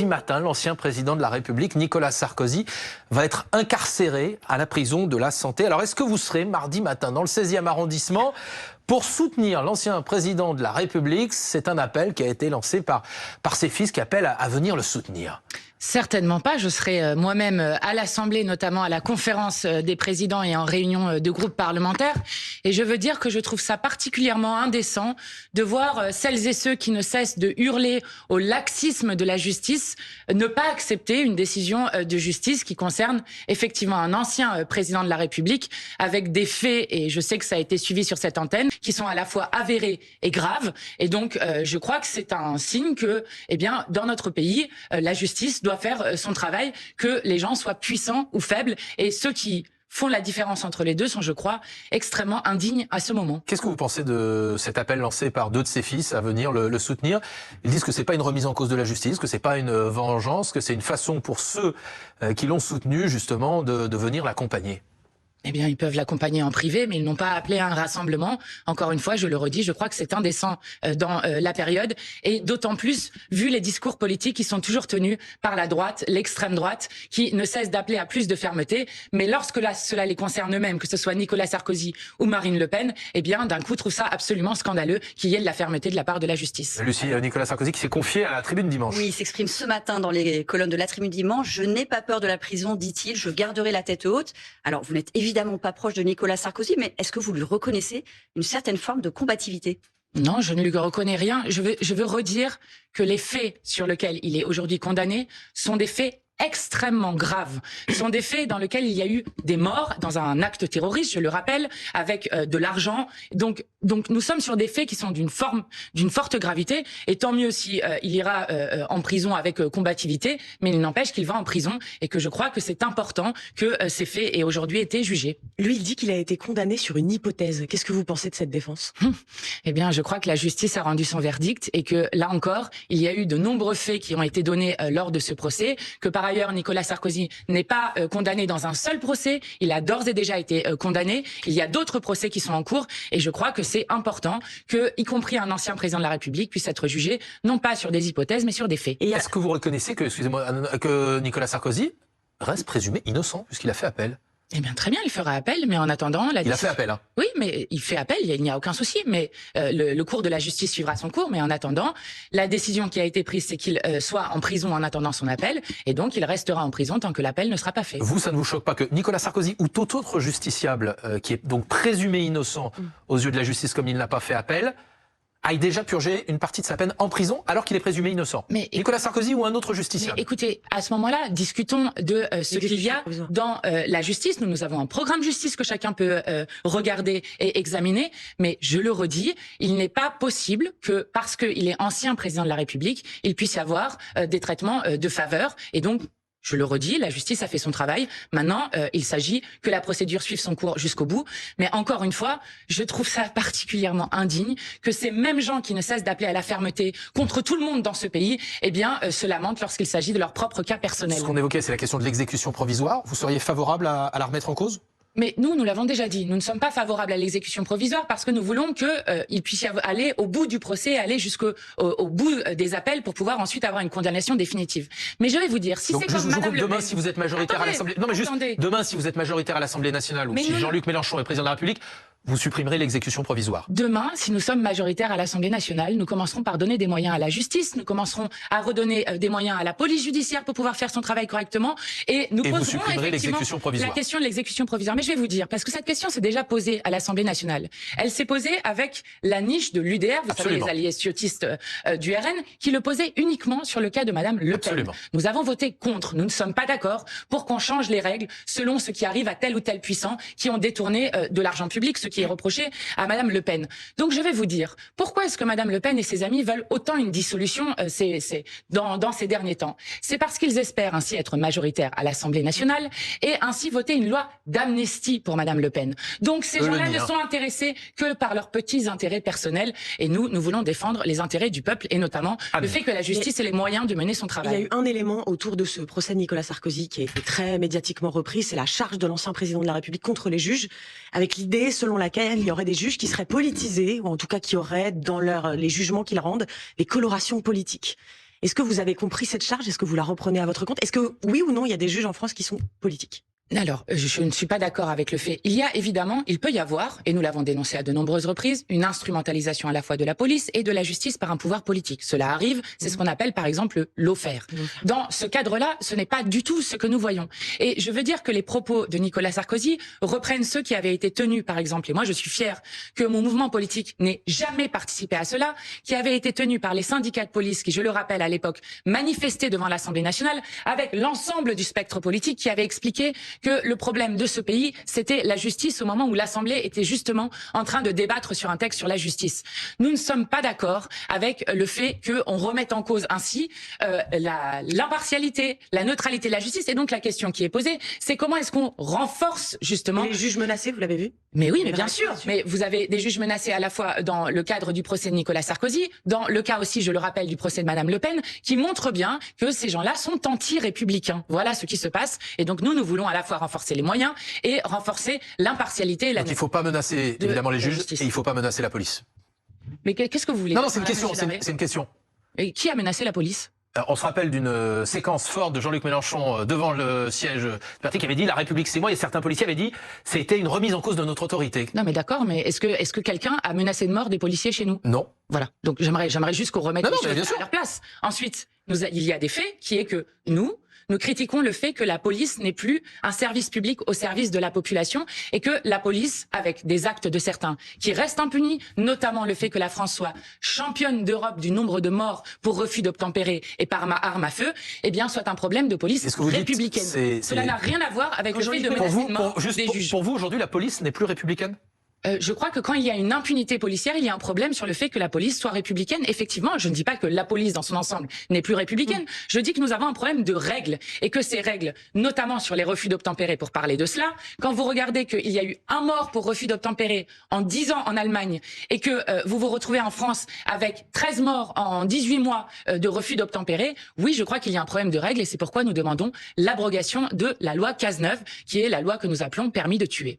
mardi matin, l'ancien président de la République, Nicolas Sarkozy, va être incarcéré à la prison de la Santé. Alors, est-ce que vous serez mardi matin dans le 16e arrondissement pour soutenir l'ancien président de la République? C'est un appel qui a été lancé par ses fils qui appellent à venir le soutenir. Certainement pas. Je serai moi-même à l'Assemblée, notamment à la conférence des présidents et en réunion de groupes parlementaires. Et je veux dire que je trouve ça particulièrement indécent de voir celles et ceux qui ne cessent de hurler au laxisme de la justice ne pas accepter une décision de justice qui concerne effectivement un ancien président de la République avec des faits, et je sais que ça a été suivi sur cette antenne, qui sont à la fois avérés et graves. Et donc, je crois que c'est un signe que, eh bien, dans notre pays, la justice doit faire son travail, que les gens soient puissants ou faibles, et ceux qui font la différence entre les deux sont, je crois, extrêmement indignes à ce moment. Qu'est-ce que vous pensez de cet appel lancé par deux de ses fils à venir le soutenir? Ils disent que c'est pas une remise en cause de la justice, que c'est pas une vengeance, que c'est une façon pour ceux qui l'ont soutenu justement de venir l'accompagner. Eh bien, ils peuvent l'accompagner en privé, mais ils n'ont pas appelé à un rassemblement. Encore une fois, je le redis, je crois que c'est indécent dans la période, et d'autant plus vu les discours politiques qui sont toujours tenus par la droite, l'extrême droite, qui ne cesse d'appeler à plus de fermeté. Mais lorsque cela les concerne eux-mêmes, que ce soit Nicolas Sarkozy ou Marine Le Pen, eh bien, d'un coup, trouve ça absolument scandaleux qu'il y ait de la fermeté de la part de la justice. Lucie, Nicolas Sarkozy qui s'est confié à la Tribune dimanche. Oui, il s'exprime ce matin dans les colonnes de la Tribune dimanche. Je n'ai pas peur de la prison, dit-il. Je garderai la tête haute. Alors, vous n'êtes évidemment pas proche de Nicolas Sarkozy, mais est-ce que vous lui reconnaissez une certaine forme de combativité? Non, je ne lui reconnais rien. Je veux redire que les faits sur lesquels il est aujourd'hui condamné sont des faits extrêmement graves. Ce sont des faits dans lesquels il y a eu des morts dans un acte terroriste, je le rappelle, avec de l'argent. Donc nous sommes sur des faits qui sont d'une forte gravité, et tant mieux si il ira en prison avec combativité, mais il n'empêche qu'il va en prison, et que je crois que c'est important que ces faits aient aujourd'hui été jugés. Lui, il dit qu'il a été condamné sur une hypothèse. Qu'est-ce que vous pensez de cette défense? Eh bien, je crois que la justice a rendu son verdict, et que là encore, il y a eu de nombreux faits qui ont été donnés lors de ce procès, que par ailleurs, Nicolas Sarkozy n'est pas condamné dans un seul procès. Il a d'ores et déjà été condamné. Il y a d'autres procès qui sont en cours, et je crois que c'est important que, y compris un ancien président de la République, puisse être jugé, non pas sur des hypothèses, mais sur des faits. Et est-ce que vous reconnaissez que, excusez-moi, que Nicolas Sarkozy reste présumé innocent puisqu'il a fait appel? Eh bien, très bien, il fera appel, mais en attendant... Il a fait appel, hein? Oui, mais il fait appel, il n'y a aucun souci, mais le cours de la justice suivra son cours, mais en attendant, la décision qui a été prise, c'est qu'il soit en prison en attendant son appel, et donc il restera en prison tant que l'appel ne sera pas fait. Vous, ça ne vous choque pas que Nicolas Sarkozy ou tout autre justiciable qui est donc présumé innocent aux yeux de la justice comme il n'a pas fait appel, aille déjà purger une partie de sa peine en prison alors qu'il est présumé innocent? Mais Nicolas Sarkozy ou un autre justiciable? Mais écoutez, à ce moment-là, discutons de ce qu'il y a dans la justice. Nous avons un programme justice que chacun peut regarder et examiner, mais je le redis, il n'est pas possible que, parce qu'il est ancien président de la République, il puisse y avoir des traitements de faveur, et donc... Je le redis, la justice a fait son travail. Maintenant, il s'agit que la procédure suive son cours jusqu'au bout. Mais encore une fois, je trouve ça particulièrement indigne que ces mêmes gens qui ne cessent d'appeler à la fermeté contre tout le monde dans ce pays, eh bien, se lamentent lorsqu'il s'agit de leur propre cas personnel. Ce qu'on évoquait, c'est la question de l'exécution provisoire. Vous seriez favorable à la remettre en cause? Mais nous l'avons déjà dit, nous ne sommes pas favorables à l'exécution provisoire parce que nous voulons qu'il puisse aller au bout du procès, aller jusqu'au bout des appels pour pouvoir ensuite avoir une condamnation définitive. Mais je vais vous dire, si c'est comme Madame Le Pen... Demain, si vous êtes majoritaire à l'Assemblée... Non, mais juste, demain, si vous êtes majoritaire à l'Assemblée nationale, ou si Jean-Luc Mélenchon est président de la République, vous supprimerez l'exécution provisoire. Demain, si nous sommes majoritaires à l'Assemblée nationale, nous commencerons par donner des moyens à la justice, nous commencerons à redonner des moyens à la police judiciaire pour pouvoir faire son travail correctement, et nous poserons effectivement la question de l'exécution provisoire. Mais je vais vous dire, parce que cette question s'est déjà posée à l'Assemblée nationale. Elle s'est posée avec la niche de l'UDR, vous savez, les alliés ciotistes du RN, qui le posaient uniquement sur le cas de Madame Le Pen. Nous avons voté contre, nous ne sommes pas d'accord pour qu'on change les règles selon ce qui arrive à tel ou tel puissant qui ont détourné de l'argent public, ce qui est reproché à Madame Le Pen. Donc je vais vous dire, pourquoi est-ce que Madame Le Pen et ses amis veulent autant une dissolution dans ces derniers temps? C'est parce qu'ils espèrent ainsi être majoritaires à l'Assemblée nationale et ainsi voter une loi d'amnistie pour Madame Le Pen. Donc ces gens-là ne sont intéressés que par leurs petits intérêts personnels, et nous voulons défendre les intérêts du peuple, et notamment le fait que la justice ait les moyens de mener son travail. Il y a eu un élément autour de ce procès de Nicolas Sarkozy qui a été très médiatiquement repris, c'est la charge de l'ancien président de la République contre les juges, avec l'idée selon laquelle il y aurait des juges qui seraient politisés, ou en tout cas qui auraient dans les jugements qu'ils rendent des colorations politiques. Est-ce que vous avez compris cette charge? Est-ce que vous la reprenez à votre compte? Est-ce que, oui ou non, il y a des juges en France qui sont politiques? Alors, je ne suis pas d'accord avec le fait. Il peut y avoir, et nous l'avons dénoncé à de nombreuses reprises, une instrumentalisation à la fois de la police et de la justice par un pouvoir politique. Cela arrive, c'est ce qu'on appelle par exemple lawfare. Dans ce cadre-là, ce n'est pas du tout ce que nous voyons. Et je veux dire que les propos de Nicolas Sarkozy reprennent ceux qui avaient été tenus, par exemple, et moi je suis fière que mon mouvement politique n'ait jamais participé à cela, qui avait été tenu par les syndicats de police qui, je le rappelle à l'époque, manifestaient devant l'Assemblée nationale avec l'ensemble du spectre politique qui avait expliqué que le problème de ce pays, c'était la justice au moment où l'Assemblée était justement en train de débattre sur un texte sur la justice. Nous ne sommes pas d'accord avec le fait qu'on remette en cause ainsi l'impartialité, la neutralité de la justice. Et donc la question qui est posée, c'est comment est-ce qu'on renforce justement... Et les juges menacés, vous l'avez vu? Mais oui, mais bien sûr. Mais vous avez des juges menacés à la fois dans le cadre du procès de Nicolas Sarkozy, dans le cas aussi, je le rappelle, du procès de Madame Le Pen, qui montre bien que ces gens-là sont anti-républicains. Voilà ce qui se passe. Et donc nous voulons à la fois renforcer les moyens et renforcer l'impartialité. Donc il ne faut pas menacer évidemment les juges et il ne faut pas menacer la police. Mais qu'est-ce que vous voulez? Non, c'est une question. C'est une question. Et qui a menacé la police? On se rappelle d'une séquence forte de Jean-Luc Mélenchon devant le siège du parti qui avait dit « La République, c'est moi » et certains policiers avaient dit « C'était une remise en cause de notre autorité ». Non mais d'accord, mais est-ce que quelqu'un a menacé de mort des policiers chez nous? Non. Voilà, donc j'aimerais juste qu'on remette les choses à leur place. Ensuite, il y a des faits qui est que nous critiquons le fait que la police n'est plus un service public au service de la population et que la police, avec des actes de certains qui restent impunis, notamment le fait que la France soit championne d'Europe du nombre de morts pour refus d'obtempérer et par arme à feu, eh bien, soit un problème de police républicaine. Cela n'a rien à voir avec le fait de menacer de mort des juges. Pour vous, aujourd'hui, la police n'est plus républicaine? Je crois que quand il y a une impunité policière, il y a un problème sur le fait que la police soit républicaine. Effectivement, je ne dis pas que la police dans son ensemble n'est plus républicaine. Je dis que nous avons un problème de règles et que ces règles, notamment sur les refus d'obtempérer, pour parler de cela, quand vous regardez qu'il y a eu un mort pour refus d'obtempérer en 10 ans en Allemagne et que vous vous retrouvez en France avec 13 morts en 18 mois de refus d'obtempérer, oui, je crois qu'il y a un problème de règles et c'est pourquoi nous demandons l'abrogation de la loi Cazeneuve, qui est la loi que nous appelons permis de tuer.